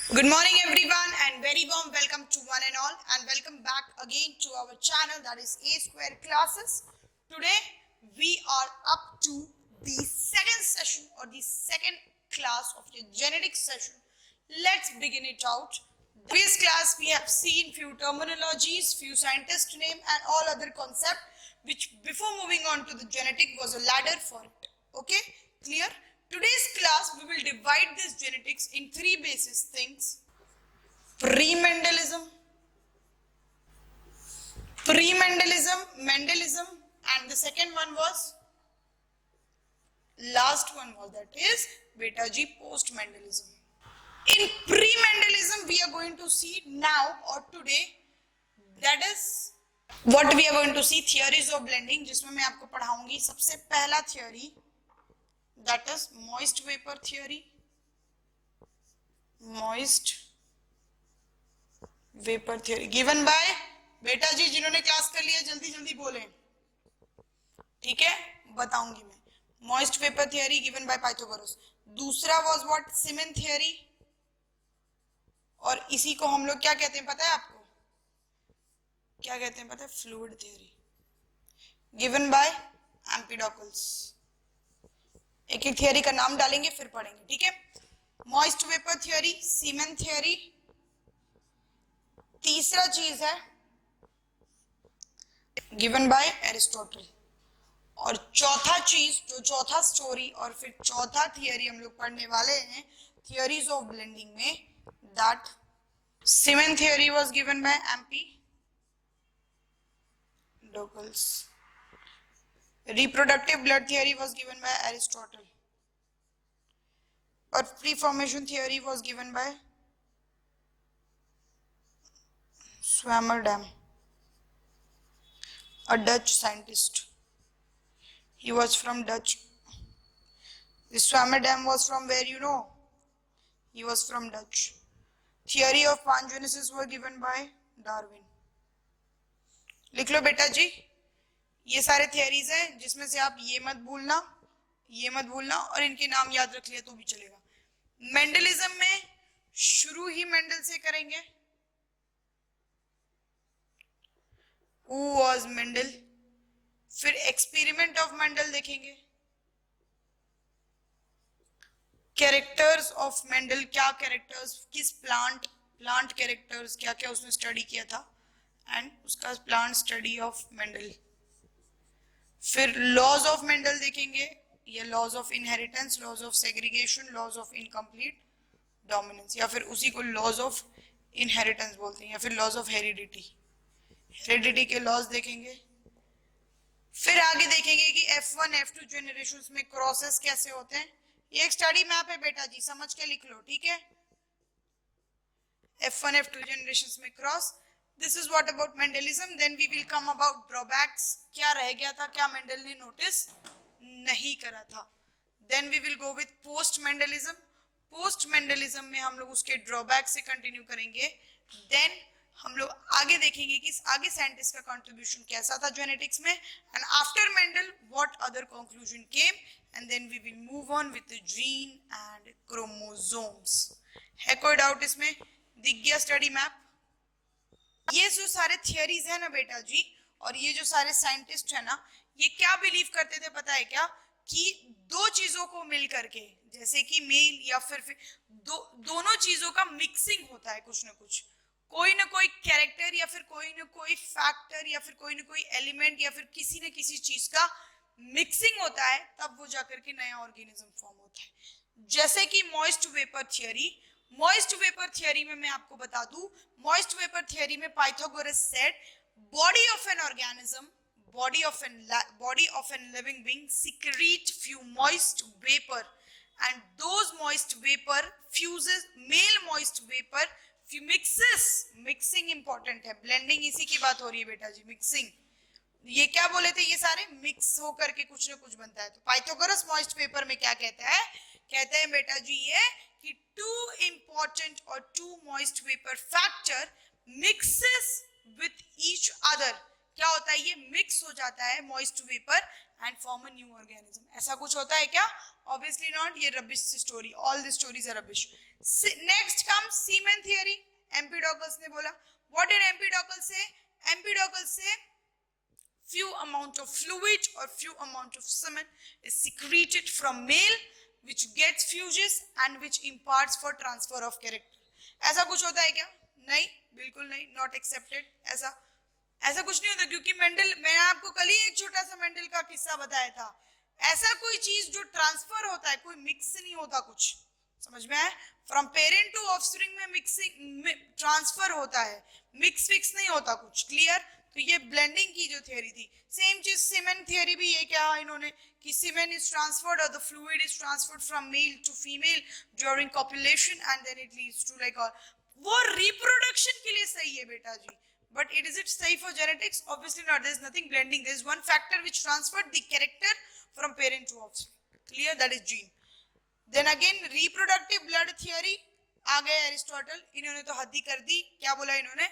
Good morning everyone and very warm welcome to one and all and welcome back again to our channel, that is A Square Classes. Today we are up to the second session or the second class of the genetics session. Let's begin it out. Previous class we have seen few terminologies, few scientist name and all other concept which before moving on to the genetic was a ladder for it. Okay, clear? Today's class we will divide this genetics in three basis things: pre-Mendelism, Mendelism, and the second one was, last one was, that is beta G post-Mendelism. In pre-Mendelism we are going to see now or today, that is what we are going to see, theories of blending, जिसमें मैं आपको पढ़ाऊंगी सबसे पहला theory, that is moist vapor theory. Moist vapour theory given by बेटा जी, जिन्होंने class कर लिया जल्दी जल्दी बोले, ठीक है, बताऊंगी मैं. Moist vapour theory given by Pythagoras. दूसरा वाज व्हाट, सीमेन थ्योरी, और इसी को हम लोग क्या कहते हैं पता है आपको, क्या कहते हैं पता है, फ्लूइड थ्योरी, गिवन बाय एम्पिडोकल्स. एक एक थ्योरी का नाम डालेंगे फिर पढ़ेंगे, ठीक है. मॉइस्ट वेपर थ्योरी, सीमेन थ्योरी. तीसरा चीज है गिवन बाय एरिस्टोटल. और चौथा चीज, जो चौथा स्टोरी और फिर चौथा थियरी हम लोग पढ़ने वाले हैं थियरीज ऑफ ब्लेंडिंग में, that semen theory was given by Empedocles. Reproductive blood theory was given by Aristotle. और preformation theory was given by Swammerdam, a Dutch scientist. He was from Dutch. This Swammerdam was from where, you know? He was from Dutch. Theory of pangenesis was given by Darwin. लिख लो बेटा जी, ये सारे theories हैं जिसमें से आप ये मत भूलना, ये मत भूलना, और इनके नाम याद रख लिया तो भी चलेगा. मेंडलिज्म में शुरू ही मेंडल से करेंगे. Who was Mendel? फिर एक्सपेरिमेंट ऑफ मेंडल देखेंगे. कैरेक्टर्स ऑफ मेंडल, क्या कैरेक्टर्स, किस प्लांट कैरेक्टर्स क्या क्या उसने स्टडी किया था, एंड उसका प्लांट स्टडी ऑफ मेंडल. फिर लॉज ऑफ मेंडल देखेंगे, ये laws of inheritance, laws of segregation, laws of incomplete dominance, या फिर उसी को लॉज ऑफ इनहेरिटेंस बोलते हैं, या फिर लॉज ऑफ हेरिडिटी. हेरिडिटी के लॉज देखेंगे. फिर आगे देखेंगे कि F1 F2 जनरेशंस में क्रॉसेस कैसे होते हैं. ये एक स्टडी मैप है बेटा जी, समझ के लिख लो, ठीक है. F1 F2 जनरेशंस में cross. This is what about Mendelism. Then we will come about drawbacks, क्या रह गया था, क्या मेंडल ने नोटिस नहीं करा था. Then we will go with post Mendelism. Post Mendelism में हम लोग उसके ड्रॉबैक से कंटिन्यू करेंगे. देन हम लोग आगे देखेंगे कि आगे साइंटिस्ट का कंट्रीब्यूशन कैसा था जेनेटिक्स में, and after Mendel what other conclusion came, and then we will move on with the gene and chromosomes. है कोई डाउट इसमें? दिख गया स्टडी मैप? ये जो सारे थियरीज है ना बेटा जी, और ये जो सारे साइंटिस्ट है ना, ये क्या बिलीव करते थे पता है क्या, कि दो चीजों को मिल करके, जैसे कि मेल या फिर दोनों चीजों का मिक्सिंग होता है, कुछ ना कुछ, कोई ना कोई कैरेक्टर या फिर कोई ना कोई फैक्टर या फिर कोई ना कोई एलिमेंट या फिर किसी न किसी चीज का मिक्सिंग होता है, तब वो जाकर के नया ऑर्गेनिज्म फॉर्म होता है. जैसे कि moist vapour theory. Moist vapour theory में मैं आपको बता दूं, मॉइस्ट वेपर थियरी में Pythagoras said body of an organism, body of an living being secrete few moist vapor, and those moist vapor fuses, male moist vapor mixes. Mixing important है, blending इसी की बात हो रही है बेटा जी, मिक्सिंग. ये क्या बोले थे, ये सारे मिक्स होकर के कुछ ना कुछ बनता है. तो पाइथागोरस मॉइस्ट वेपर में क्या कहता है, कहते हैं बेटा जी ये कि टू इंपॉर्टेंट और two moist vapour factor mixes with each other. क्या होता है, ये मिक्स हो जाता है moist vapour and form a new organism. ऐसा कुछ होता है क्या? Obviously not. ये rubbish story, all the stories are rubbish. Next comes semen theory. Empedocles ने बोला. व्हाट डिड एम्पिडोकल्स से? एम्पिडोकल्स से few amount of fluid or few amount of semen is secreted from male which gets fuses and which imparts for transfer of character. ऐसा कुछ होता है क्या? नहीं, बिल्कुल नहीं, नॉट एक्सेप्टेड. ऐसा कुछ नहीं होता, क्योंकि मेंडल, मैंने आपको कल ही एक छोटा सा मेंडल का किस्सा बताया था. ऐसा कोई चीज जो ट्रांसफर होता है, कोई मिक्स नहीं होता कुछ. समझ में आया? फ्रॉम पेरेंट टू ऑफस्प्रिंग में मिक्सिंग ट्रांसफर होता है, मिक्स फिक्स नहीं होता कुछ. क्लियर? तो ये ब्लेंडिंग की जो थियरी थी. सेम चीज सीमेन थियरी भी ये क्या इन्होंने कि सीमेन इज ट्रांसफर्ड और the fluid is transferred from male to female during copulation and then it leads to like, वो रिप्रोडक्शन के लिए सही है बेटा जी, but is it safe for genetics? Obviously not. There is nothing blending. There is one factor which transferred the character from parent to offspring. Clear? That is gene. Then again reproductive blood theory आ गए Aristotle. इन्होंने तो हद ही कर दी. क्या बोला इन्होंने?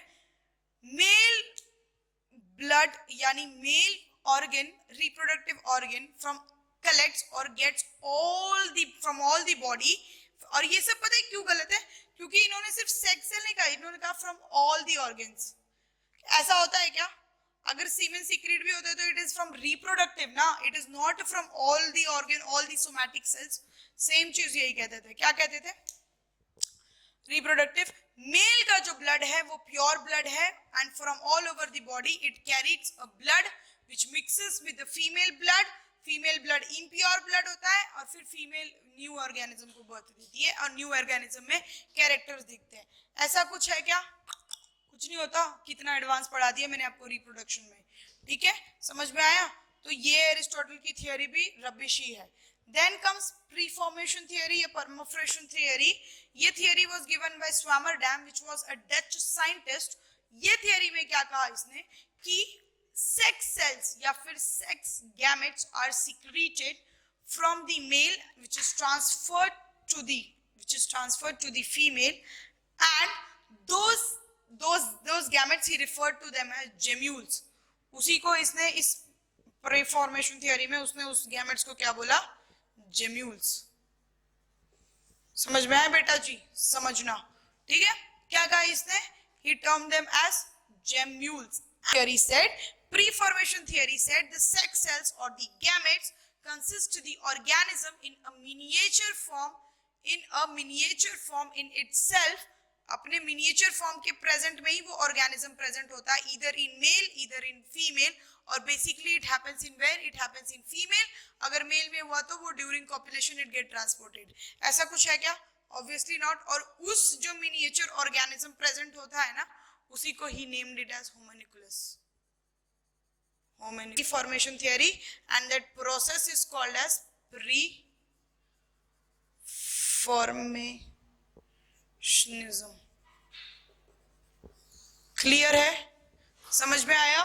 Mail blood यानी mail organ, reproductive organ from collects or gets all the from all the body. और ये सब पता है क्यों गलत है? क्योंकि इन्होंने सिर्फ सेक्स सेल नहीं कहा, इन्होंने कहा फ्रॉम ऑल दी ऑर्गन्स. ऐसा होता है क्या? अगर सीमेन सीक्रेट भी होता है तो इट इज फ्रॉम रिप्रोडक्टिव ना, it is not from all the organ, all the somatic cells. Same चीज यही कहते थे. क्या कहते थे? रिप्रोडक्टिव. मेल का जो ब्लड है वो प्योर ब्लड है and from all over the body it carries a blood which mixes with the female blood. Female blood impure blood होता है और फिर फीमेल न्यू ऑर्गेनिज्म को बर्थ देती है और न्यू ऑर्गेनिज्म में कैरेक्टर्स दिखते हैं. ऐसा कुछ है क्या? कुछ नहीं होता. कितना एडवांस पढ़ा दिया मैंने आपको रिप्रोडक्शन में. ठीक है, समझ में आया? तो ये एरिस्टोटल की थियरी भी रबिश ही है. Then comes preformation theory, a permafrost theory. ये theory was given by Swammerdam, which was a Dutch scientist. ये theory में क्या कहा इसने कि sex cells या फिर sex gametes are secreted from the male, which is transferred to the female, and those gametes he referred to them as gemmules. उसी को इसने इस preformation theory में उसने उस gametes को क्या बोला? जेम्यूल्स. समझ में आया बेटा जी? समझना. ठीक है, क्या कहा इसने? he termed them as gemmules. Theory said, preformation theory said the sex cells or the gametes consist the organism in a miniature form in itself. अपने मिनिएचर फॉर्म के प्रेजेंट में ही वो ऑर्गेनिज्म प्रेजेंट होता है, either in male either in female. और basically it happens in where? It happens in female. अगर male में हुआ तो वो during copulation it get transported. ऐसा कुछ है क्या? Obviously not. और उस जो मिनिएचर ऑर्गेनिज्म प्रेजेंट होता है ना, उसी को ही named it as homunculus. Formation theory and that process is called as preformationism. Clear है? समझ में आया?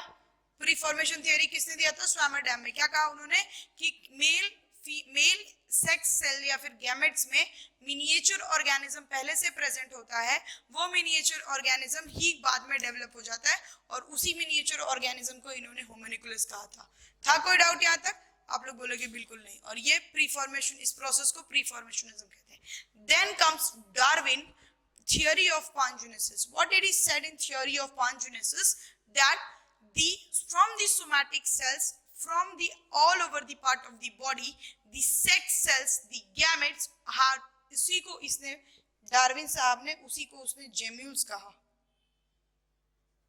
प्रीफॉर्मेशन थियरी किसने दिया था? स्वामरडैम में. क्या कहा उन्होंने कि मेल सेक्स सेल या फिर गैमेट्स में मिनिएचर ऑर्गेनिज्म पहले से प्रेजेंट होता है, वो मिनिएचर ऑर्गेनिज्म ही बाद में डेवलप हो जाता है और उसी मिनिएचर ऑर्गेनिज्म को इन्होंने होम्युनिकुलस कहा था. कोई डाउट यहाँ तक? आप लोग बोलोगे बिल्कुल नहीं. और ये प्रीफॉर्मेशन, इस प्रोसेस को प्रीफॉर्मेशनिज्म कहते हैं. Then comes Darwin theory of pangenesis. What did he said in theory of pangenesis? That from the somatic cells, from the all over the part of the body, the sex cells, the gametes are, इसी को इसने Darwin साहब ने उसी को उसने gemmules कहा,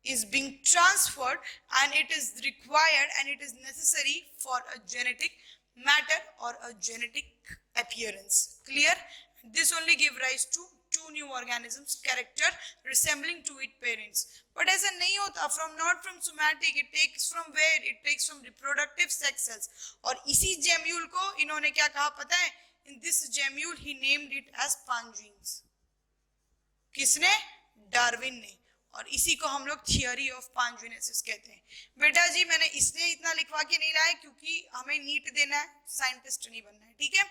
is being transferred and it is required and it is necessary for a genetic matter or a genetic appearance. Clear? This only give rise to two new organisms character resembling to its parents. But ऐसा नहीं होता. Not from somatic, it takes from where? It takes from reproductive sex cells. और इसी gemule को इन्होंने क्या कहा पता है? In this gemule he named it as pangenes. किसने? डार्विन ने. और इसी को हम लोग थियरी ऑफ पांजेनेसिस कहते हैं. बेटा जी मैंने इसलिए इतना लिखवा के नहीं लाया क्योंकि हमें नीट देना है, साइंटिस्ट नहीं बनना है. ठीक है,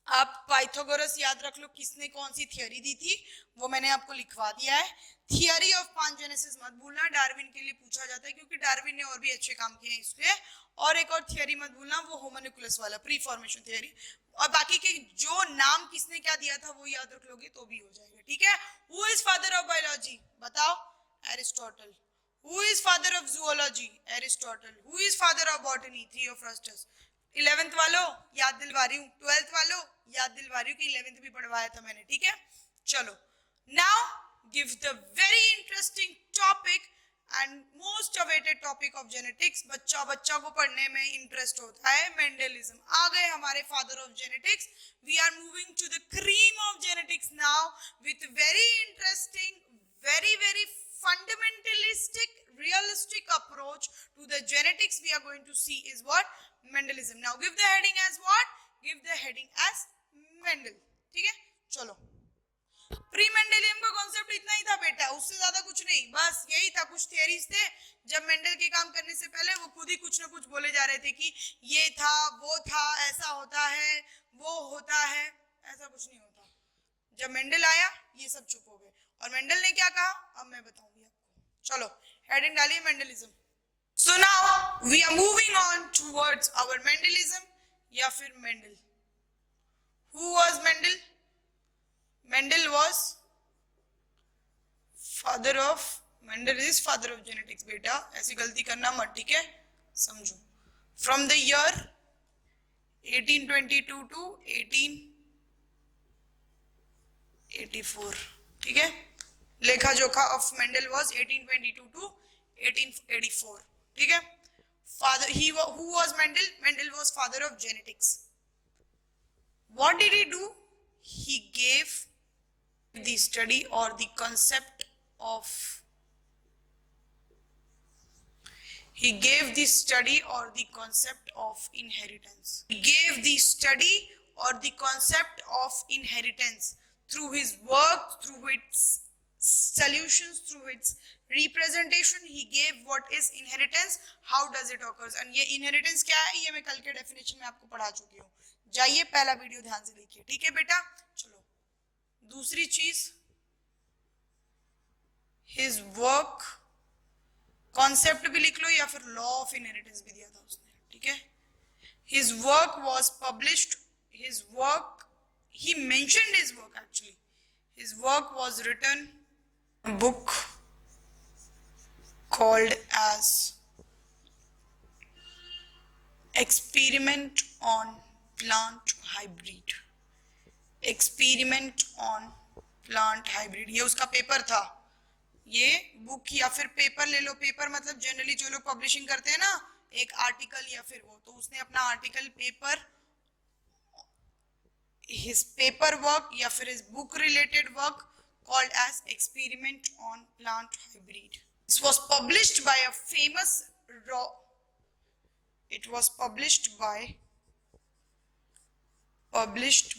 आप पाइथागोरस याद रख लो, किसने कौन सी थियोरी दी थी, वो मैंने आपको लिखवा दिया है। थियोरी ऑफ पांजेनेसिस मत भूलना, डार्विन के लिए पूछा जाता है क्योंकि डार्विन ने और भी अच्छे काम किए हैं इसलिए। और एक और थियोरी मत भूलना, वो होमोन्यूक्लियस वाला प्री फॉर्मेशन थियोरी। और बाकी के जो नाम किसने क्या दिया था वो याद रख लोगे तो भी हो जाएगा, ठीक है। Who is father of biology, बताओ, Aristotle. Who is father of zoology? Aristotle. Who is father of botany? Theophrastus. 11th वालों याद दिलवा रही हूँ, 12th वालों याद दिलवा रही हूँ कि 11th भी पढ़वाया था मैंने, ठीक है। चलो, now give the very interesting topic and most awaited topic of genetics. बच्चा को पढ़ने में इंटरेस्ट होता है, मेंडलिज्म। आ गए हमारे father of genetics. We are moving to the cream of genetics now with very interesting, very fundamentalistic, realistic approach to the genetics we are going to see is what? Mendelism. Now give the heading as what? Give the heading as Mendel. ठीक है, चलो। Pre मेंडेलियम का concept इतना ही था बेटा, उससे ज्यादा कुछ नहीं, बस यही था। कुछ थियरीज थे, जब मेंडल के काम करने से पहले वो खुद ही कुछ ना कुछ बोले जा रहे थे कि ये था, वो था, ऐसा होता है, वो होता है। ऐसा कुछ नहीं होता। जब मेंडल आया ये सब चुप हो गए। और मेंडल ने क्या कहा अब मैं बताऊंगी आपको। चलो हेडिंग डालिए, Mendelism. So now we are moving on towards our Mendelism या फिर Mendel. Who was Mendel? Mendel was father of, Mendel is father of genetics बेटा, ऐसी गलती करना मत, ठीक है, समझो। From the year 1822 to 1884, ठीक है। लेखा जोखा of Mendel was 1822 to 1884, ठीक है। Father, who was Mendel? Mendel was father of genetics. What did he do? He gave the study or the concept of, he gave the study or the concept of inheritance. He gave the study or the concept of inheritance through his work, through its solutions, through its representation. He gave what is inheritance, how does it occurs, and ये inheritance क्या है ये मैं कल के definition में आपको पढ़ा चुकी हूँ। जाइए पहला वीडियो ध्यान से देखिए, ठीक है बेटा। चलो दूसरी चीज, हिज वर्क, कॉन्सेप्ट भी लिख लो या फिर लॉ ऑफ इनहेरिटेंस भी दिया था उसने, ठीक है। His work was published, his work, he mentioned his work actually, his work was written book called as Experiment on Plant Hybrid. Experiment on plant hybrid, ये उसका पेपर था। ये बुक या फिर पेपर ले लो, पेपर मतलब जनरली जो लोग पब्लिशिंग करते हैं ना, एक आर्टिकल या फिर वो, तो उसने अपना article, paper, his paper work या फिर his book related work called as experiment on plant hybrid. This was published by a famous it was published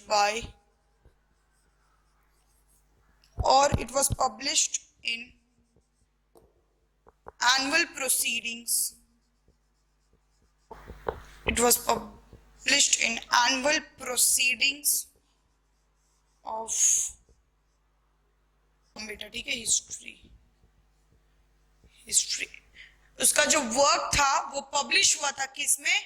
by or it was published in annual proceedings. It was published in annual proceedings of बेटा, ठीक है, history. उसका जो work था वो publish हुआ था किसमें?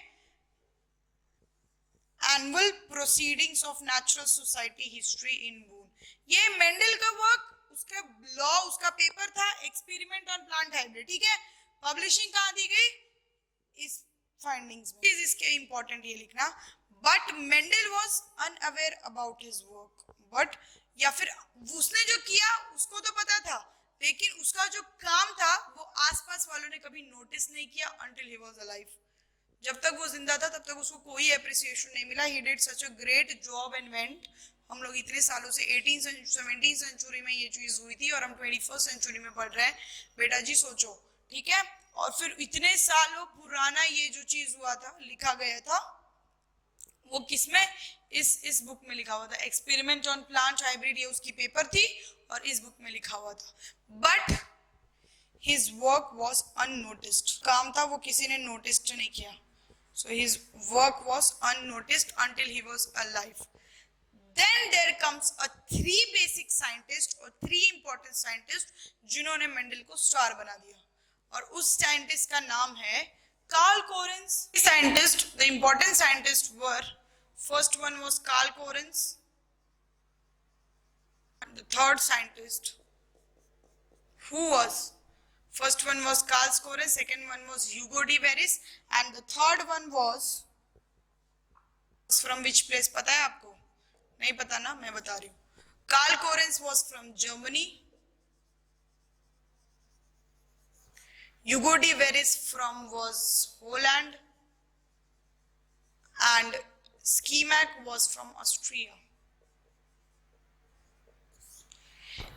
Annual proceedings of natural society history in Brunn. ये मेंडल का वर्क, उसका लॉ, उसका पेपर था एक्सपेरिमेंट ऑन प्लांट हाइब्रिड, ठीक है। पब्लिशिंग कहाँ दी गई? इस फाइंडिंग्स में। इसके इंपॉर्टेंट ये लिखना, but Mendel was unaware about his work, but या फिर उसने जो किया उसको तो पता था, लेकिन उसका जो काम था वो आसपास वालों ने कभी नोटिस नहीं किया until he was alive. जब तक वो जिंदा था तब तक उसको कोई एप्रिसिएशन नहीं मिला। He did such a great job and went. हम लोग इतने सालों से 17th सेंचुरी में ये चीज हुई थी और हम 21st सेंचुरी में पढ़ रहे हैं, बेटा जी सोचो, ठीक है। और फिर इतने सालों पुराना ये जो चीज हुआ था, लिखा गया था, वो किसमें? इस बुक में लिखा हुआ था, एक्सपेरिमेंट ऑन प्लांट हाइब्रिड, ये उसकी पेपर थी और इस बुक में लिखा हुआ था। But his work was unnoticed, काम था वो किसी ने नोटिस नहीं किया। So his work was unnoticed until he was alive. Then there comes a three basic scientist और three important scientist जिन्होंने मेंडल को स्टार बना दिया, और उस साइंटिस्ट का नाम है Carl Correns. Scientist, the important scientists were, first one was Carl Corens, the third scientist who was, first one was Carl Corens, second one was Hugo de Veris, and the third one was from which place पता है आपको? नहीं पता ना, मैं बता रही हूँ. Carl Corens was from Germany, Hugo de Veris was Holland, and Schemack was from Austria.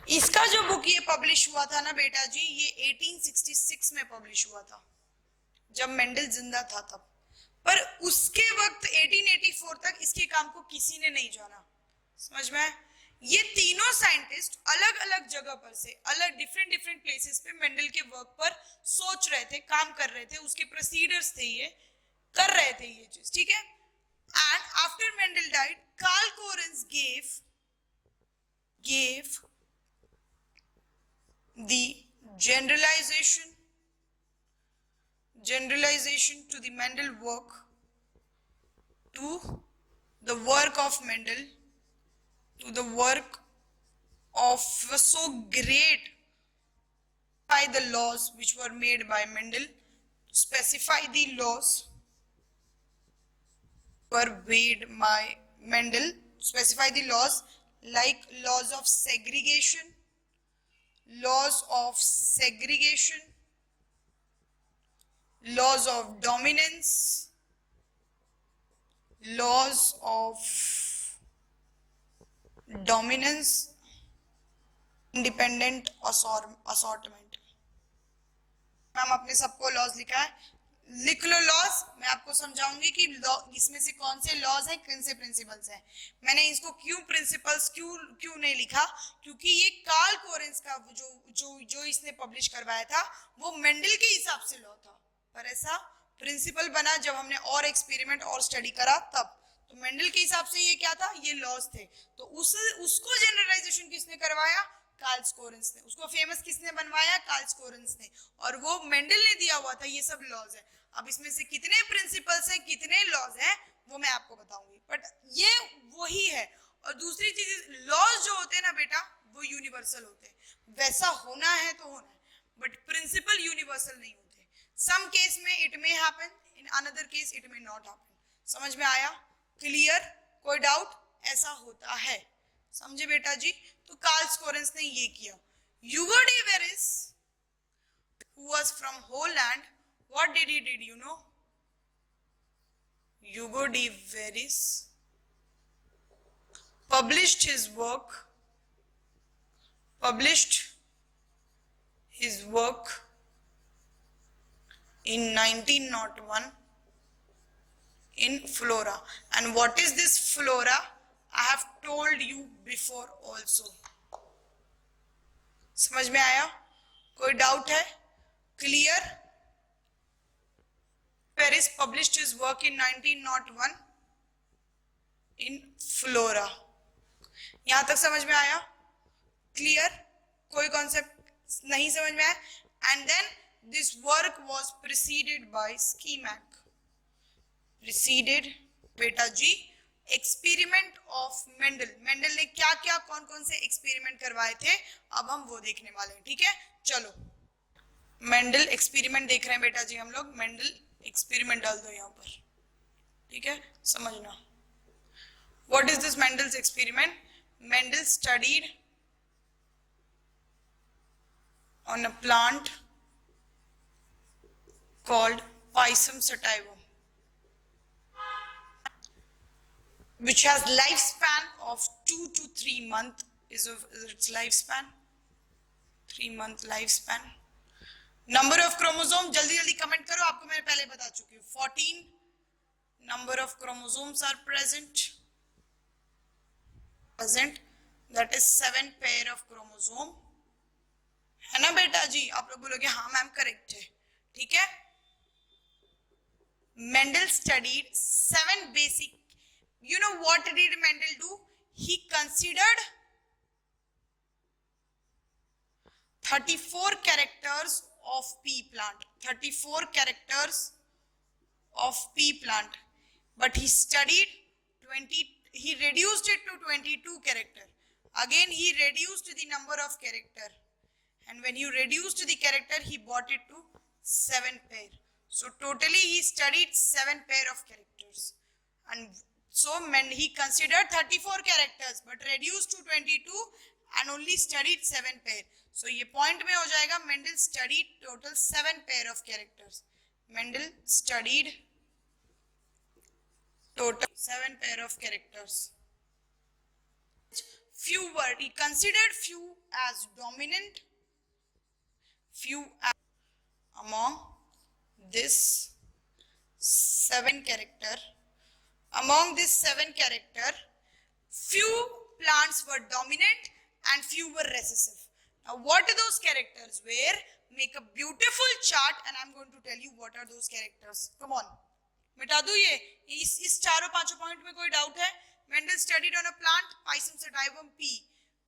इसका जो बुक ये पब्लिश हुआ था ना बेटा जी, ये 1866 में पब्लिश हुआ था, जब मेंडल जिंदा था तब. पर उसके वक्त 1884 तक इसके काम को किसी ने नहीं जाना. समझ में? ये तीनों साइंटिस्ट अलग अलग जगह पर से, अलग डिफरेंट प्लेसेस पे मेंडल के वर्क पर सोच रहे थे, काम कर रहे थे, उसके प्रोसीडर्स थे, ये कर रहे थे ये चीज. ठीक है. And after Mendel died, Carl Correns gave the generalization to the Mendel work, to the work of Mendel, to the work of, was so great by the laws which were made by Mendel, to specify the laws were made by Mendel, specify the laws like laws of segregation, laws of dominance, laws of dominance, independent assortment. Ma'am आपने सबको laws लिखा है, लिख लो laws. मैं आपको समझाऊंगी कि इसमें से कौन से लॉज हैं, कौन से प्रिंसिपल्स हैं. मैंने इसको क्यों प्रिंसिपल्स क्यों नहीं लिखा, क्योंकि ये कार्ल कोरेंस का जो इसने पब्लिश करवाया था वो मेंडल के हिसाब से लॉ था, पर ऐसा प्रिंसिपल बना जब हमने और एक्सपेरिमेंट और स्टडी करा तब. तो मेंडल के हिसाब से ये क्या था, ये लॉज थे. तो उसको जनरलाइजेशन किसने करवाया? कार्ल कोरेंस ने. उसको फेमस किसने बनवाया? कार्ल कोरेंस ने. और वो मेंडल ने दिया हुआ था. ये सब लॉज है. अब इसमें से कितने प्रिंसिपल्स हैं, कितने लॉज हैं, वो मैं आपको बताऊंगी, बट ये वही है. और दूसरी चीज, लॉज जो होते हैं ना बेटा, वो यूनिवर्सल होते हैं. वैसा होना है तो होना है, बट प्रिंसिपल यूनिवर्सल नहीं होते. सम केस में it may happen, in another case it may not happen. समझ में आया? क्लियर? कोई डाउट? ऐसा होता है. समझे बेटा जी? तो कार्ल कोरेंस ने ये किया. ह्यूगो de Veris, who was from Holland, what did he did, you know? Hugo de Veris published his work in 1901 in Flora. And what is this Flora? I have told you before also. समझ में आया? कोई doubt है? Clear? Veris published his work in 1901 in Flora. यहां तक समझ में आया? क्लियर? कोई कॉन्सेप्ट नहीं समझ में आया? And then this work was preceded by Schemack. Preceded बेटा जी एक्सपेरिमेंट ऑफ मेंडल. मेंडल ने क्या क्या कौन कौन से एक्सपेरिमेंट करवाए थे, अब हम वो देखने वाले हैं. ठीक है, चलो मेंडल एक्सपेरिमेंट देख रहे हैं बेटा जी हम लोग. मेंडल एक्सपेरिमेंट डाल दो यहाँ पर. ठीक है, समझना. What is this Mendel's experiment? Mendel studied on a plant called Pisum sativum, which has lifespan of 2 to 3 months. Is its lifespan 3-month lifespan. Number of chromosome, जल्दी कमेंट करो. आपको मैंने पहले बता चुकी हूँ. 14 number of chromosomes are present. That is 7 pair of chromosome. है ना बेटा जी? आप लोग बोलोगे हाँ मैम करेक्ट है. ठीक है. Mendel studied 7 basic. You know what did Mendel do? he considered 34 characters of pea plant, 34 characters of pea plant, but he studied 20, he reduced it to 22 character. Again he reduced the number of character, and when you reduced the character he brought it to 7 pair. So totally he studied 7 pair of characters, and so he considered 34 characters but reduced to 22 and only studied 7 pair. So ये point में हो जाएगा Mendel studied total 7 pair of characters. Mendel studied total 7 pair of characters. Few were, he considered few as dominant, few as among this 7 character. Among this 7 character, few plants were dominant and few were recessive. Now what are those characters were? Make a beautiful chart and I'm going to tell you what are those characters. Come on, मिटा दूं ये इस चारों पांचों point में कोई doubt है? Mendel studied on a plant Pisum sativum P.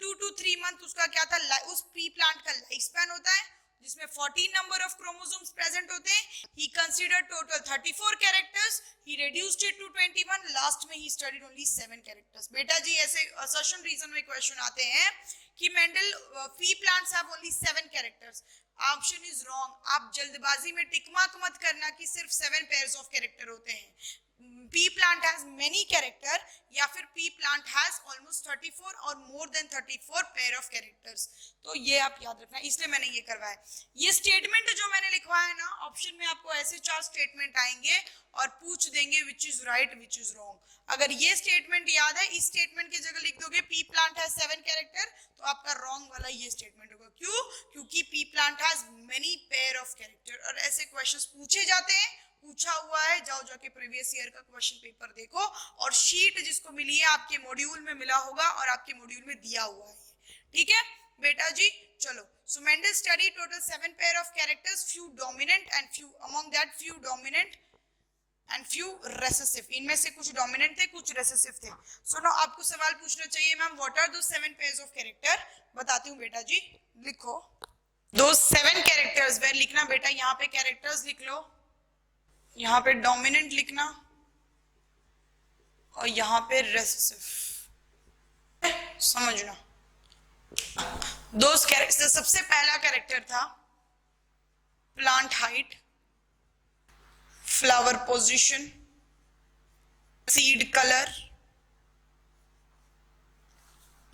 2 to 3 month उसका क्या था? उस पी प्लांट का लाइफ स्पैन होता है जिसमें 14 नंबर ऑफ क्रोमोसोम्स प्रेजेंट होते हैं. He considered total 34 characters, he reduced it to 21. Last में ही स्टडीड ओनली 7 कैरेक्टर्स. बेटा जी ऐसे असर्शन रीजन में क्वेश्चन आते हैं कि Mendel P plants have only 7 characters. Option is wrong. आप जल्दबाजी में टिक मार्क मत करना कि सिर्फ 7 पेयर्स ऑफ कैरेक्टर होते हैं. pea plant has many character या फिर pea plant has almost 34 और more than 34 pair of characters. तो ये आप याद रखना, इसलिए मैंने ये करवाया. ये स्टेटमेंट जो मैंने लिखवाया है ना, ऑप्शन में आपको ऐसे 4 स्टेटमेंट आएंगे और पूछ देंगे which is right which is wrong. अगर ये स्टेटमेंट याद है, इस स्टेटमेंट की जगह लिख दोगे pea plant has 7 character, तो आपका रॉन्ग वाला ये स्टेटमेंट होगा. क्यों? क्योंकि pea plant has many pair of character. और ऐसे क्वेश्चंस पूछे जाते हैं, पूछा हुआ है. जाओ जाके प्रीवियस ईयर का क्वेश्चन पेपर देखो, और शीट जिसको मिली है आपके मॉड्यूल में मिला होगा और आपके मॉड्यूल में दिया हुआ है. ठीक है बेटा जी, चलो. So Mendel study total 7 pair of characters, few dominant and few among that few dominant and few recessive. इनमें से कुछ डोमिनेंट थे, कुछ रेसेसिव थे. सो नो आपको सवाल पूछना चाहिए, मैम व्हाट आर दो 7 पेयर्स ऑफ कैरेक्टर. बताती हूँ बेटा जी, लिखो. दो 7 कैरेक्टर्स वे लिखना बेटा. यहाँ पे कैरेक्टर्स लिख लो, यहाँ पे डोमिनेंट लिखना और यहाँ पे रेसेसिव. समझना. दो कैरेक्टर. सबसे पहला कैरेक्टर था plant height, flower position, seed colour,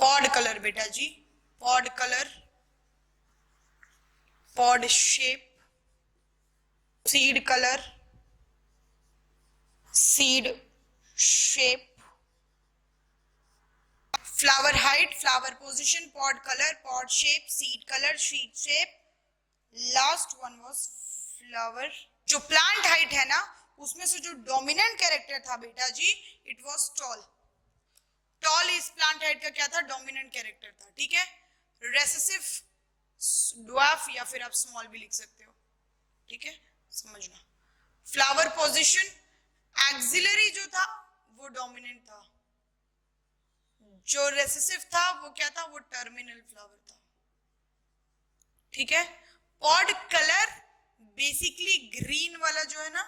pod colour बेटा जी, pod colour, pod shape, seed colour, seed shape, flower height, flower position, pod color, pod shape, seed color, seed shape. Last one was flower. जो plant height है ना, उसमें से जो dominant character था बेटा जी, it was tall. Tall इस plant height का क्या था? dominant character था. ठीक है. recessive dwarf या फिर आप small भी लिख सकते हो. ठीक है, समझना. flower position, एक्सिलरी जो था वो डोमिनेंट था, जो रेसेसिव था वो क्या था? वो टर्मिनल फ्लावर था. ठीक है. पॉड कलर बेसिकली ग्रीन वाला जो है ना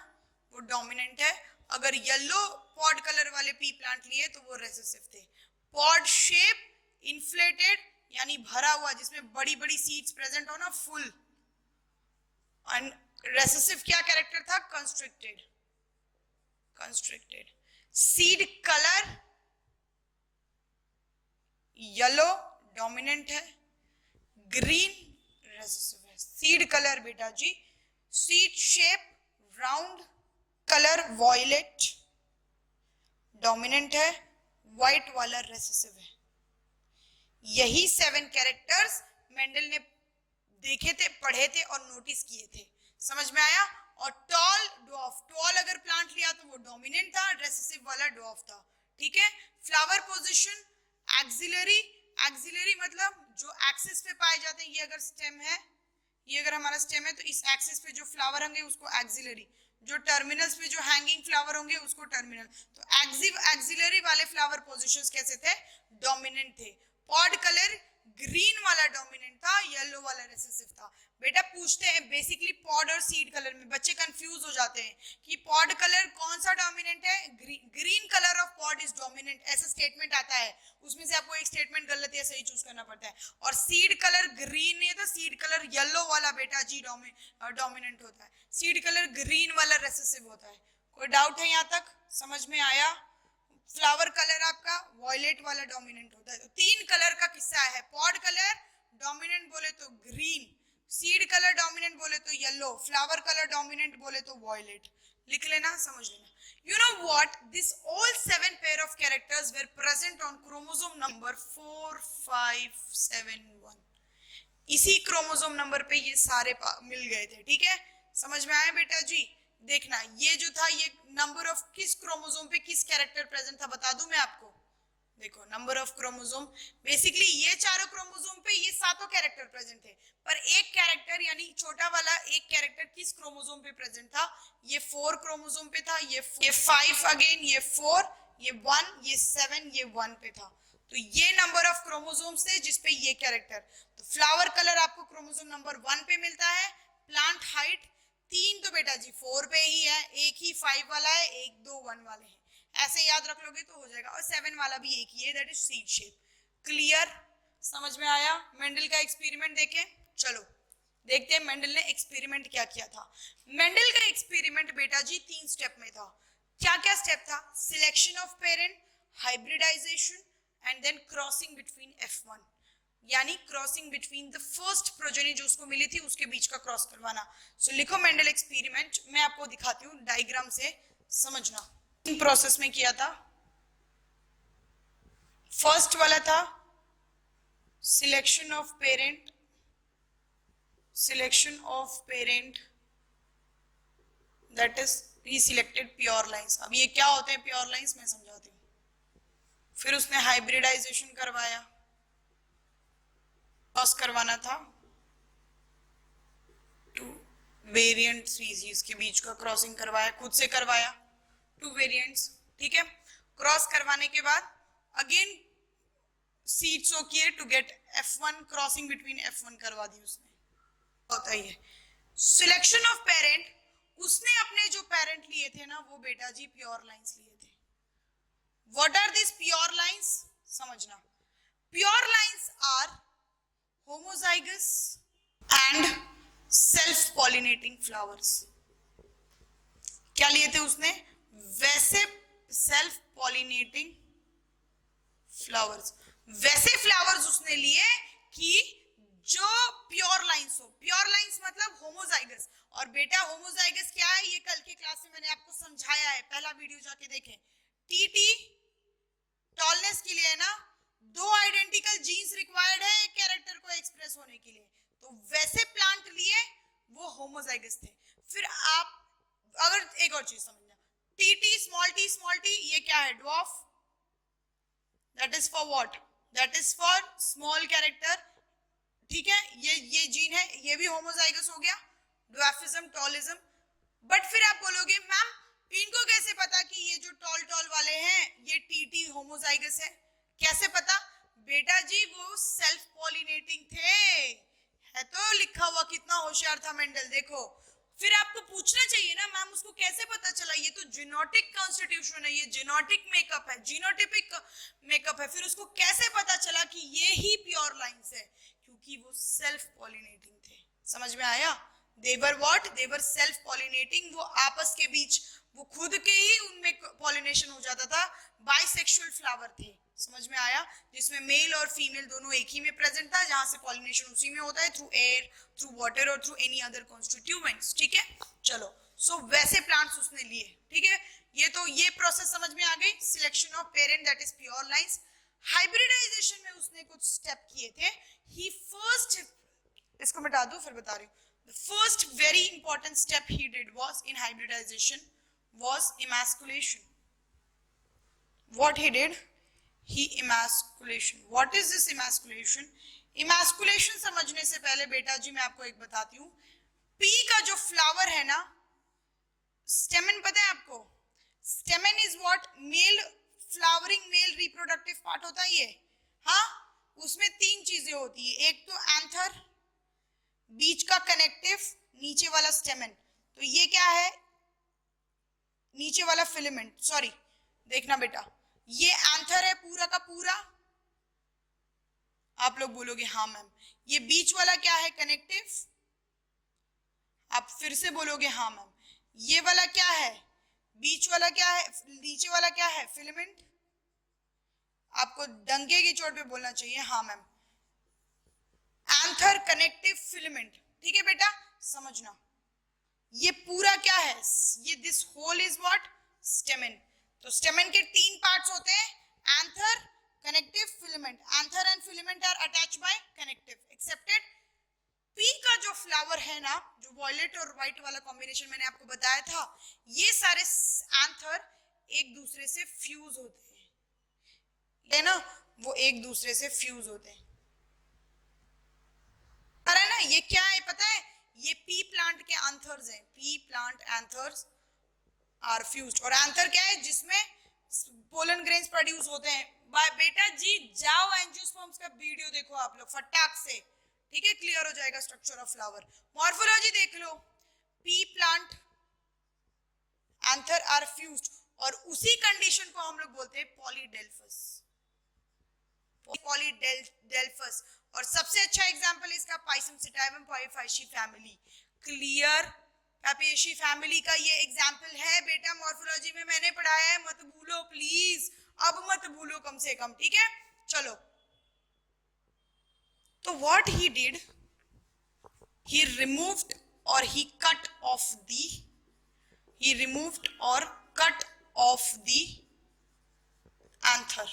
वो डोमिनेंट है. अगर येलो पॉड कलर वाले पी प्लांट लिए तो वो रेसेसिव थे. पॉड शेप इन्फ्लेटेड यानी भरा हुआ, जिसमें बड़ी बड़ी सीड्स प्रेजेंट हो ना, फुल. एंड रेसेसिव क्या कैरेक्टर था? Constricted. Constricted. Seed colour yellow dominant है, ग्रीन रेसेसिव है. सीड कलर बेटा जी, seed shape round, colour violet dominant है, व्हाइट वाला रेसेसिव है. यही 7 कैरेक्टर्स मेंडल ने देखे थे, पढ़े थे और नोटिस किए थे. समझ में आया? और टॉल ड्वार्फ, टॉल अगर प्लांट लिया तो वो डोमिनेंट था, रेसेसिव वाला ड्वार्फ था. ठीक है. Flower position, axillary. एक्सिलरी मतलब जो एक्सिस पे पाए जाते हैं. ये अगर स्टेम है, ये अगर हमारा स्टेम है तो इस एक्सिस पे जो फ्लावर होंगे उसको एक्सिलरी. जो टर्मिनल्स पे जो हैंगिंग फ्लावर होंगे उसको टर्मिनल। तो एक्सिलरी वाले फ्लावर पोजीशंस कैसे थे? डोमिनेंट थे। पॉड कलर ग्रीन वाला डोमिनेंट था, येलो वाला रिसेसिव था। बेटा पूछते हैं बेसिकली पॉड और सीड कलर में, बच्चे कंफ्यूज हो जाते हैं कि पॉड कलर कौन सा डोमिनेंट है। Green colour of pod is dominant, ऐसा स्टेटमेंट आता है, उसमें से आपको एक स्टेटमेंट गलत या सही चूज करना पड़ता है। और सीड कलर ग्रीन नहीं है तो सीड कलर येलो वाला बेटा जी डोमिनेंट होता है, सीड कलर ग्रीन वाला रिसेसिव होता है। कोई डाउट है यहाँ तक? समझ में आया? फ्लावर कलर आपका वॉयलेट वाला डोमिनेंट होता है। तो 3 कलर का किस्सा है, पॉड कलर डोमिनेंट बोले तो ग्रीन, सीड कलर डोमिनेंट बोले तो येलो, फ्लावर कलर डोमिनेंट बोले तो वॉयलेट। लिख लेना, समझ लेना। You know what? This all 7 pair of characters were present on chromosome number 4, 5, 7, 1. इसी क्रोमोसोम नंबर पे ये सारे मिल गए थे। ठीक है, समझ में आया बेटा जी? देखना ये जो था ये नंबर ऑफ किस क्रोमोसोम पे किस कैरेक्टर प्रेजेंट था बता दूं मैं आपको। देखो नंबर ऑफ क्रोमोसोम, बेसिकली ये चारों क्रोमोसोम पे ये सातों कैरेक्टर प्रेजेंट थे, पर एक कैरेक्टर यानी छोटा वाला एक कैरेक्टर किस क्रोमोसोम पे प्रेजेंट था? ये 4 क्रोमोसोम पे था, ये 5 अगेन, ये 4, ये 1, ये 7, ये 1 पे था। तो ये नंबर ऑफ क्रोमोसोम्स थे जिसपे ये कैरेक्टर। तो फ्लावर कलर आपको क्रोमोसोम नंबर 1 पे मिलता है। प्लांट हाइट 3 तो बेटा जी 4 पे ही है, एक ही 5 वाला है, एक 2 1 वाले हैं, ऐसे याद रख लोगे तो हो जाएगा। और 7 वाला भी एक ही है, that is seed shape. Clear? समझ में आया? मेंडल का एक्सपेरिमेंट देखें, चलो देखते हैं मेंडल ने एक्सपेरिमेंट क्या किया था। मेंडल का एक्सपेरिमेंट बेटा जी 3 स्टेप में था। क्या क्या स्टेप था? Selection of parent, hybridization and then crossing between F1, यानी crossing between the first progeny जो उसको मिली थी उसके बीच का क्रॉस करवाना। सो लिखो मेंडल एक्सपेरिमेंट, मैं आपको दिखाती हूँ डायग्राम से समझना। इन प्रोसेस में किया था। फर्स्ट वाला था selection of parent, that is he selected pure lines. अब ये क्या होते हैं प्योर लाइंस मैं समझाती हूँ। फिर उसने हाइब्रिडाइजेशन करवाया, क्रॉस करवाना था 2 वेरिएंट स्पीशीज के बीच का क्रॉसिंग करवाया, खुद से करवाया 2 वेरिएंट्स। ठीक है, क्रॉस करवाने के बाद अगेन सीड सो किए to get F1, crossing between F1 करवा दी उसने। होता ही है। सिलेक्शन ऑफ पेरेंट, उसने अपने जो पेरेंट लिए थे ना वो बेटा जी प्योर लाइंस लिए थे। What are this pure lines? समझना, pure lines are homozygous and self pollinating flowers. क्या लिए थे उसने? वैसे सेल्फ पॉलिनेटिंग फ्लावर्स, वैसे फ्लावर्स उसने लिए कि जो प्योर लाइंस हो। प्योर लाइंस मतलब होमोजाइगस। और बेटा होमोजाइगस क्या है ये कल की क्लास में मैंने आपको समझाया है, पहला वीडियो जाके देखें। टीटी टॉलनेस के लिए है ना 2 आइडेंटिकल जीन्स रिक्वायर्ड है एक कैरेक्टर को एक्सप्रेस होने के लिए, तो वैसे प्लांट लिए वो होमोजाइगस थे। फिर आप अगर एक और चीज समझना, टी स्मॉल टी ये क्या है? Dwarf, that is for what? That is for small character. ठीक है, ये जीन है, ये भी होमोजाइगस हो गया, ड्वार्फिज्म, टॉलिज्म। बट फिर आप बोलोगे मैम इनको कैसे पता कि ये जो टॉल वाले हैं ये टीटी होमोजाइगस है? कैसे पता? बेटा जी वो सेल्फ पॉलिनेटिंग थे, है तो लिखा हुआ, कितना होशियार था मेंडल। देखो फिर आपको पूछना चाहिए ना मैम उसको कैसे पता चला? ये तो जीनोटिक कॉन्स्टिट्यूशन है, ये जीनोटिक मेकअप है, जीनोटिपिक मेकअप है, फिर उसको कैसे पता चला कि ये ही प्योर लाइंस है? क्योंकि वो सेल्फ पॉलिनेटिंग थे। समझ में आया? they were what? they were self pollinating, वो आपस के बीच वो खुद के ही उनमें पॉलिनेशन हो जाता था। बाइसेक्सुअल फ्लावर थे, समझ में आया? जिसमें मेल और फीमेल दोनों एक ही में प्रेजेंट था, जहां से पॉलिनेशन उसी में होता है, थ्रू एयर, थ्रू वाटर और थ्रू एनी अदर कॉन्स्टिट्यूएंट्स। ठीक है, चलो सो वैसे प्लांट्स उसने लिए। ठीक है, ये तो ये प्रोसेस समझ में आ गई। Selection of parent that is pure lines. Hybridization में उसने कुछ स्टेप किए थे। ही फर्स्ट, इसको मिटा दूं फिर बता रही हूँ। The first very important step he did was in hybridization was emasculation. What he did? He emasculation. What is this emasculation? Emasculation समझने से पहले बेटा जी मैं आपको एक बताती हूँ। पी का जो फ्लावर है ना, स्टेमन पता है आपको? Stamen is what? Male flowering male reproductive part होता है ये। हाँ, उसमें 3 चीजें होती है, एक तो एंथर, बीच का कनेक्टिव, नीचे वाला स्टेमन। तो ये क्या है? नीचे वाला फिलामेंट, सॉरी देखना बेटा, ये एंथर है पूरा का पूरा। आप लोग बोलोगे हाँ मैम। ये बीच वाला क्या है? कनेक्टिव। आप फिर से बोलोगे हाँ मैम। ये वाला क्या है? बीच वाला क्या है? नीचे वाला क्या है? फिलामेंट। आपको डंके की चोट पे बोलना चाहिए हाँ मैम। एंथर कनेक्टिव फिलामेंट, ठीक है बेटा, समझना। ये पूरा क्या है? ये this whole is what? Stamen. तो स्टेमन के 3 पार्ट्स होते हैं, anther, connective, filament. Anther and filament are attached by connective, accepted pea का जो फ्लावर है ना, जो वॉयलेट और व्हाइट वाला कॉम्बिनेशन मैंने आपको बताया था, ये सारे एंथर एक दूसरे से फ्यूज होते हैं, है ना, वो एक दूसरे से फ्यूज होते हैं। है ना, ये क्या है पता है? ये पी प्लांट के एंथर्स हैं। Pea plant anthers are fused. और एंथर क्या है? जिसमें पोलन ग्रेन्स प्रोड्यूस होते हैं। बेटा जी जाओ एंजियोस्पर्म्स का वीडियो देखो आप लोग फटाक से, ठीक है, क्लियर हो जाएगा स्ट्रक्चर ऑफ फ्लावर। मॉर्फोलॉजी देख लो, pea plant anther are fused, और उसी कंडीशन को हम लोग बोलते हैं पॉलीडेल्फस। पॉलीडेल्फस। और सबसे अच्छा एग्जांपल इसका Pisum sativum Fabaceae family, clear, Papilionaceae family का ये एग्जांपल है बेटा। मॉर्फोलॉजी में मैंने पढ़ाया है, मत भूलो प्लीज, अब मत भूलो कम से कम, ठीक है। चलो, तो what he did, he removed or he cut off the, he removed or cut off the anther।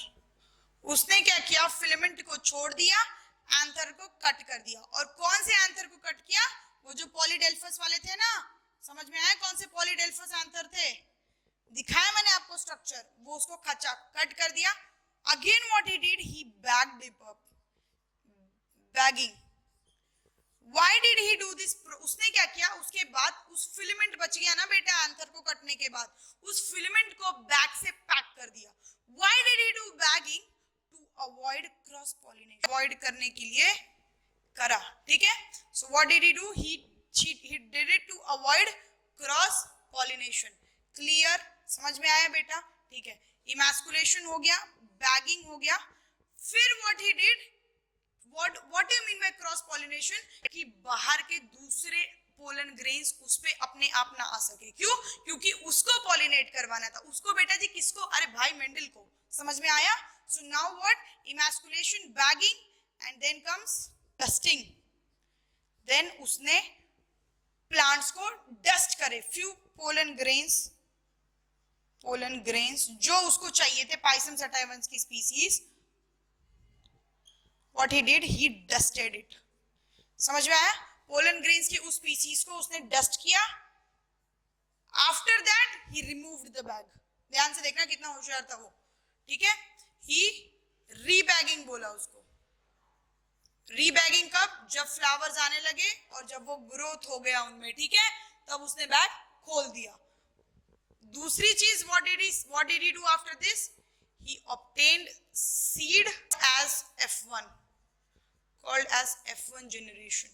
उसने क्या किया? फिलामेंट को छोड़ दिया, एंथर को कट कर दिया। और कौन से एंथर को कट किया? वो जो पॉलीडेल्फस वाले थे ना, समझ में आया कौन से पॉलीडेल्फस एंथर थे? दिखाया मैंने आपको स्ट्रक्चर, वो उसको खचा कट कर दिया। Again what he did, he bagged it up, bagging. Why did he do this? उसने क्या किया? उसके बाद उस फिलामेंट बच गया ना बेटा, एंथर को कटने के बाद उस फिलामेंट को बैग से पैक कर दिया। Why did he do bagging? To avoid cross pollination, avoid करने के लिए करा, ठीक है। So what did he do? He did it to avoid cross pollination। Clear, समझ में आया बेटा? ठीक है, इमैस्कुलेशन हो गया, बैगिंग हो गया। फिर what he did, what do you mean by cross pollination? कि बाहर के दूसरे पोलन ग्रेन्स उस पे अपने आप ना आ सके। क्यों? क्योंकि उसको पॉलिनेट करवाना था। उसको बेटा जी किसको? अरे भाई मेंडल को। समझ में आया? So now what? Emasculation, bagging and then comes dusting. Then उसने प्लांट्स को डस्ट करे, फ्यू पोलन ग्रेन्स जो उसको चाहिए थे, पाइसम सटाइवंस की species. What he did, he dusted it। समझ में आया? पोलन ग्रेन्स की उस स्पीसीज को उसने डस्ट किया। After that he removed the bag। ध्यान से देखना कितना होशियार था वो, ठीक है। he रीबैगिंग बोला उसको। रीबैगिंग कब? जब फ्लावर्स आने लगे और जब वो ग्रोथ हो गया उनमें, ठीक है, तब उसने बैग खोल दिया। दूसरी चीज what did he do after this? He obtained seed as F1, called as F1 generation।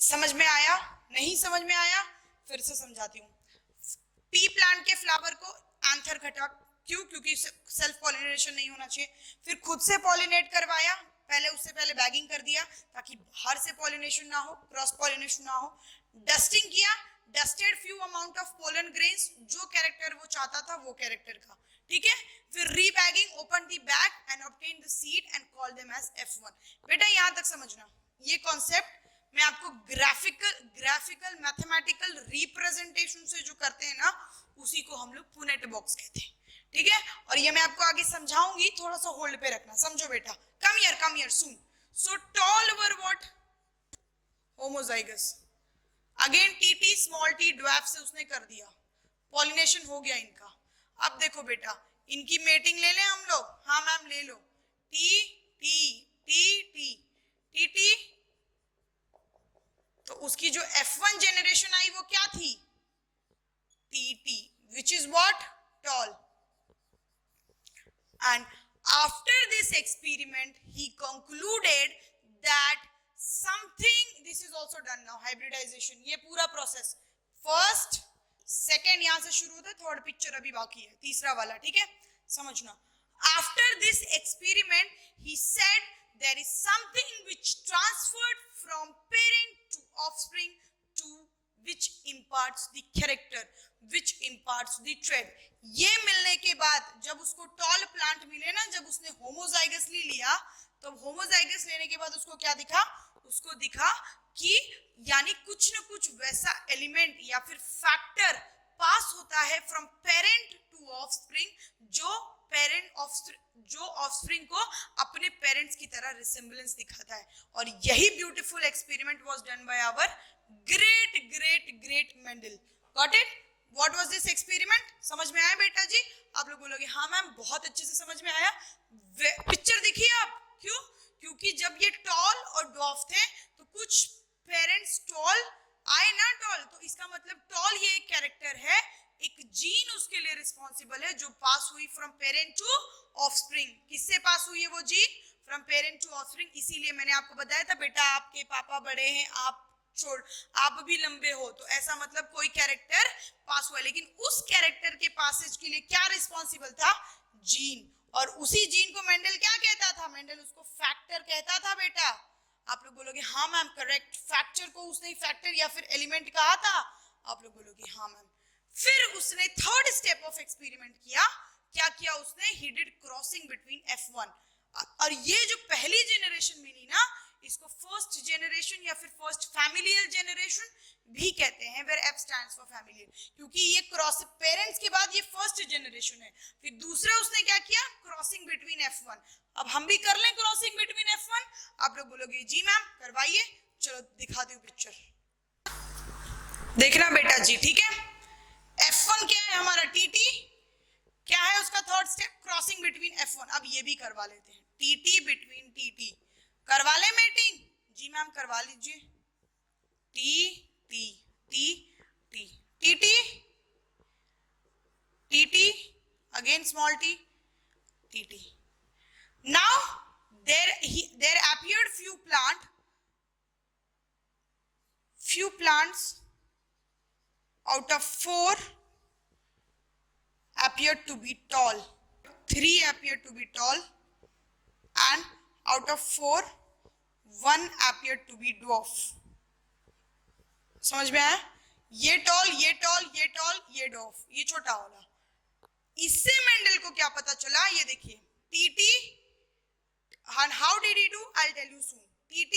समझ में आया? नहीं समझ में आया? फिर से समझाती हूँ। पी प्लांट के फ्लावर को एंथर कटा, क्यों? क्योंकि सेल्फ पॉलिनेशन नहीं होना चाहिए। फिर खुद से पॉलिनेट करवाया, उससे पहले बैगिंग कर दिया ताकि बाहर से पॉलिनेशन ना हो, क्रॉस पॉलिनेशन ना हो। डस्टिंग किया, dusted few amount of pollen grains, जो कैरेक्टर वो चाहता था वो कैरेक्टर का, ठीक है। फिर rebagging, open the bag and obtain the seed and call them as F1। बेटा यहां तक समझना, ये कॉन्सेप्ट मैं आपको ग्राफिकल मैथमेटिकल रिप्रेजेंटेशन से जो करते हैं ना, उसी को हम लोग पुनेट बॉक्स कहते हैं, ठीक है। और ये मैं आपको आगे समझाऊंगी, थोड़ा सा होल्ड पे रखना, समझो बेटा। Come here soon. So tall were what? Homozygous. Again T small T dwarf से उसने कर दिया, पॉलिनेशन हो गया इनका। अब देखो बेटा, इनकी मेटिंग ले लें हम लोग? हाँ मैम ले लो। T T T T T T, तो उसकी जो F1 जनरेशन आई वो क्या थी? TT, which is what? Tall. And after this experiment, he concluded that something, this is also done now, hybridization, ये पूरा process, first, second यहाँ से शुरू होता है, थर्ड पिक्चर अभी बाकी है, तीसरा वाला, ठीक है, समझना. After this experiment, he said there is something which transferred from parent to offspring to which imparts the character, which imparts the trait. ये मिलने के बाद जब उसको टॉल प्लांट मिले ना, जब उसने होमोजाइगसली लिया, तो होमोजाइगस लेने के बाद उसको क्या दिखा? उसको दिखा कि यानी कुछ न कुछ वैसा एलिमेंट या फिर फैक्टर पास होता है फ्रॉम पेरेंट टू ऑफस्प्रिंग, जो ऑफस्प्रिंग को अपने पेरेंट्स की तरह रिसेम्बलेंस दिखाता है. और यही beautiful experiment was done by our great great great Mendel. Got it? What was this experiment? समझ में आया बेटा जी? आप लोग बोलोगे हाँ मैम बहुत अच्छे से समझ में आया. पिक्चर देखिए आप. क्यों? क्योंकि जब ये टॉल और डॉफ थे तो कुछ पेरेंट्स टॉल आए ना टॉल, तो इसका मतलब टॉल ये एक कैरेक्टर है, एक जीन उसके लिए रिस्पॉन्सिबल है जो पास हुई फ्रॉम पेरेंट टू ऑफस्प्रिंग. किससे पास हुई है वो gene? From parent to offspring. इसीलिए मैंने आपको बताया था बेटा आपके पापा बड़े हैं, आप भी लंबे हो, तो ऐसा मतलब कोई कैरेक्टर पास हुआ. लेकिन उस कैरेक्टर के पासेज के लिए क्या रिस्पॉन्सिबल था? जीन. और उसी जीन को मेंडल क्या कहता था? मेंडल उसको फैक्टर कहता था बेटा. आप लोग बोलोगे हाँ मैम करेक्ट. फैक्टर को उसने फैक्टर या फिर एलिमेंट कहा था. आप लोग बोलोगे हाँ मैम. फिर उसने थर्ड स्टेप ऑफ एक्सपेरिमेंट किया. क्या किया उसने? He did crossing between F1. और ये जो पहली जनरेशन मिली ना, इसको फर्स्ट जनरेशन या फिर फर्स्ट फैमिलियल जनरेशन भी कहते हैं, where F stands for familial, क्योंकि ये क्रॉस पेरेंट्स के बाद ये फर्स्ट जनरेशन है. फिर दूसरा उसने क्या किया? Crossing between F1. अब हम भी कर लें क्रॉसिंग बिटवीन F1. आप लोग बोलोगे जी मैम करवाइए. चलो दिखाती हूँ पिक्चर, देखना बेटा जी, ठीक है. F1 क्या है हमारा? TT. क्या है उसका third step? Crossing between F1. अब ये भी करवा लेते हैं, TT बिटवीन TT. करवा ले मीटिंग? जी मैम करवा लीजिए. TT TT TT TT again small t TT. Now there appeared few plants out of 4 appeared to be tall, 3 appeared to be tall, and out of 4 1 appeared to be dwarf. समझ में आया? ये toll, ये toll, ये toll, ये डॉफ, ये छोटा वाला. इससे मेंडल को क्या पता चला? ये देखिए TT. and how did he do? I'll tell you soon. TT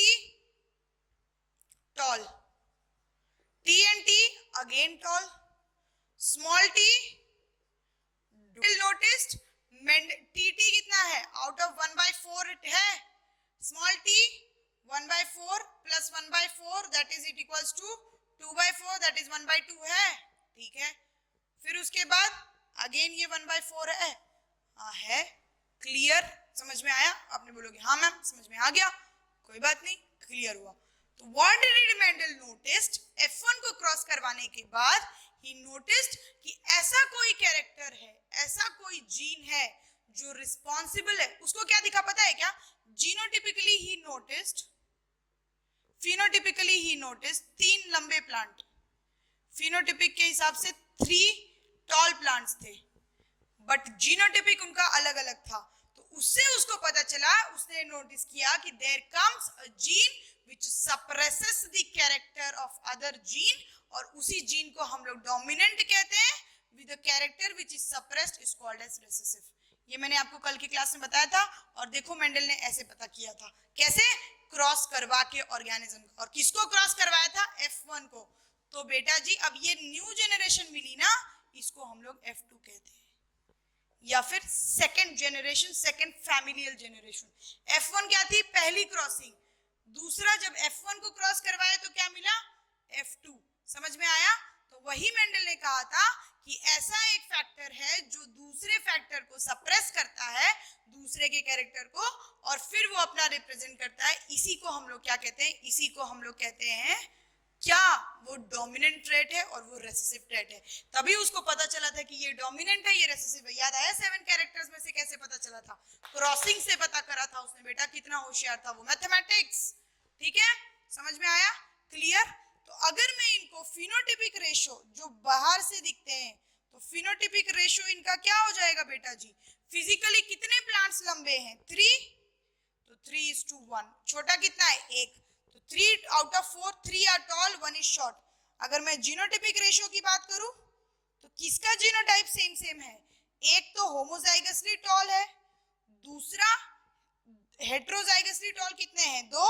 tall, T and T again tall, small t. Noticed TT कितना है? out of 1/4 है. small t 1/4 plus 1/4 that is it equals to 2/4 that is 1/2 है. ठीक है. फिर उसके बाद again ये 1/4 है. है क्लियर? समझ में आया? आपने बोलोगे हाँ मैम समझ में आ गया, कोई बात नहीं, क्लियर हुआ. तो what did Mendel noticed? F1 को क्रॉस करवाने के बाद ही नोटिस्ड कि ऐसा कोई कैरेक्टर है, ऐसा कोई जीन है जो रिस्पॉन्सिबल है. उसको क्या दिखा पता है क्या? जीनोटिपिकली ही नोटिस्ड, फिनोटिपिकली ही नोटिस्ड 3 लंबे प्लांट. फिनोटिपिक के हिसाब से 3 टॉल प्लांट्स थे, बट जीनोटिपिक उनका अलग अलग था. तो उससे उसको पता चला, उसने नोटिस किया कि there comes a gene which suppresses the character of other gene, और उसी जीन को हम लोग डोमिनेंट कहते हैं. With the character which is suppressed is called as recessive. ये मैंने आपको कल की क्लास में बताया था. और देखो मेंडल ने ऐसे पता किया था. कैसे? क्रॉस करवा के ऑर्गेनिज्म. और किसको क्रॉस करवाया था? F1 को. तो बेटा जी अब ये न्यू जनरेशन मिली ना, इसको हम लोग F2 कहते हैं, या फिर second generation, second familial generation. F1 क्या थी? पहली क्रॉसिंग. दूसरा जब F1 को क्रॉस करवाया तो क्या मिला? F2. समझ में आया? तो वही मेंडल ने कहा था कि ऐसा एक फैक्टर है जो दूसरे फैक्टर को सप्रेस करता है, दूसरे के कैरेक्टर को, और फिर वो अपना रिप्रेजेंट करता है. इसी को हम लोग क्या कहते हैं? इसी को हम लोग कहते हैं क्या वो डोमिनेंट ट्रेट है और वो रेसेसिव ट्रेट है। तभी उसको पता चला था कि ये डोमिनेंट है, ये रेसेसिव है। याद आया 7 कैरेक्टर्स में से कैसे पता चला था? क्रॉसिंग से पता करा था उसने। बेटा कितना होशियार था वो, मैथमेटिक्स। ठीक है, समझ में आया? क्लियर? तो अगर मैं इनको फिनोटिपिक रेशो जो बाहर से दिखते हैं, तो फिनोटिपिक रेशो इनका क्या हो जाएगा बेटा जी? फिजिकली कितने प्लांट्स लंबे हैं? 3, तो 3:1। छोटा कितना है? 1। तो 3 out of 4, 3 are tall, 1 is short. अगर मैं जीनोटाइपिक रेशियो की बात करूं तो किसका जीनोटाइप सेम सेम है? एक तो होमोजाइगसली टॉल है, दूसरा हेट्रोजाइगसली टॉल कितने हैं? 2,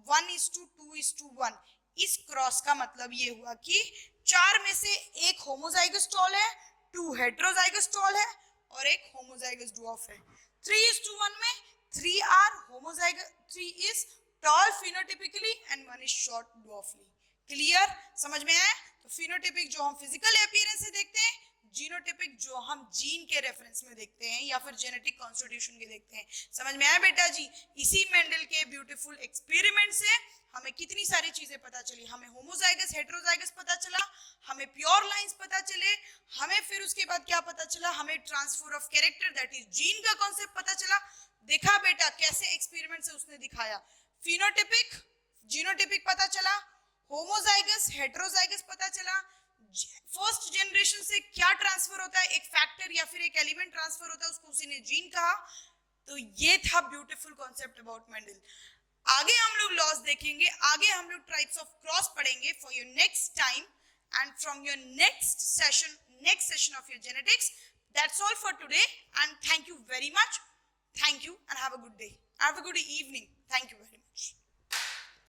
1:2:1। इस क्रॉस का मतलब ये हुआ कि 4 में से एक होमोजाइगस टॉल है, 2 हेट्रोजाइगस टॉल है और एक होमोजाइगस ड्वार्फ है। 3:1 में 3 are homozygous, 3 is tall phenotypically and 1 is short dwarfly. Clear? समझ में आया? तो फिनोटिपिक जो हम फिजिकल अपीयरेंस से देखते हैं, जीनोटिपिक जो हम जीन के रेफरेंस में देखते हैं या फिर जेनेटिक कॉन्स्टिट्यूशन के देखते हैं। समझ में आया बेटा जी? इसी मेंडल के ब्यूटीफुल एक्सपेरिमेंट से हमें कितनी सारी चीजें पता चली। हमें होमोजाइगस हेट्रोजाइगस पता चला, हमें प्योर लाइंस पता चले, हमें फिर उसके बाद क्या पता चला? हमें transfer of character that is gene का कॉन्सेप्ट पता चला। देखा बेटा कैसे एक्सपेरिमेंट से उसने दिखाया। फिनोटिपिक, जीनोटिपिक पता चला, होमोजाइगस हेट्रोजाइगस पता चला, फर्स्ट जनरेशन से क्या ट्रांसफर होता है, एक फैक्टर या फिर एक एलिमेंट ट्रांसफर होता है, उसको उसी ने जीन कहा। तो ये था ब्यूटीफुल कॉन्सेप्ट अबाउट मेंडल। आगे हम लोग लॉस देखेंगे, आगे हम लोग टाइप्स ऑफ क्रॉस पढ़ेंगे for your next time and from your next session of your genetics. That's all for today and thank you very much. Thank you and have a good day. Have a good evening. Thank you very much.